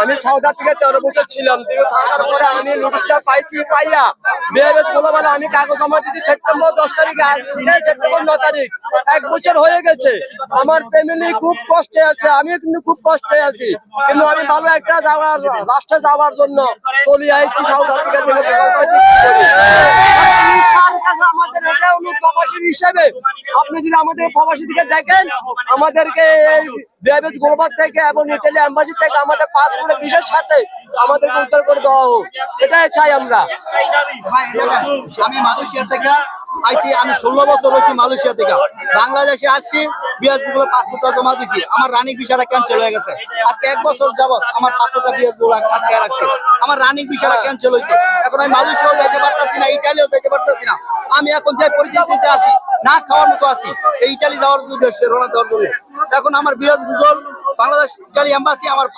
আমি সাউথ আফ্রিকায় 13 বছর ছিলাম। থাকার পরে আমি নোটিশটা পাইয়া বিআরএস বলে আমি কাগজ জমা দিয়েছি সেপ্টেম্বর 10 তারিখে, সেপ্টেম্বর 9 তারিখ, 1 বছর হয়ে গেছে। আমার ফ্যামিলি খুব কষ্টে আছে, আমিও কিন্তু খুব কষ্টে আছি, কিন্তু আমি ভালো একটা রাষ্ট্রে যাওয়ার জন্য চলে আসছি সাউথ আফ্রিকা থেকে। আমাদের এটা প্রবাসী হিসেবে আপনি যদি আমাদের প্রবাসী দিকে দেখেন, আমাদেরকে বিআরএস গ্লোবাল থেকে এবং ইটালি এম্বাসি থেকে আমাদের পাসপোর্টের ভিসার সাথে আমাদেরকে উত্তর করে দেওয়া হোক, এটাই চাই আমরা। আমি মালয়েশিয়া থেকে আইসি, আমি 16 বছর রয়েছি মালয়েশিয়া থেকে। বাংলাদেশে আসছি, বিআরএস গুলো পাসপোর্টটা জমা দিছি, আমার রানিং ভিসাটা ক্যান্সেল হয়ে গেছে। আজকে 1 বছর যাবত আমার পাসপোর্টটা বিআরএস গুলো আটকে রাখছে, আমার রানিং ভিসাটা ক্যান্সেল হয়েছে। এখন আমি মালয়েশিয়াও যাইতে পারতাছি না, ইটালিও যাইতে পারতাছি না। আমি এখন যে পরিস্থিতিতে আছি, না খাওয়ার মতো আছি, এই ইটালি যাওয়ার উদ্দেশ্যে রওনা দেওয়ার জন্য। এখন আমার বিআরএস গুলো বাংলাদেশ ইটালি এম্বাসি আমার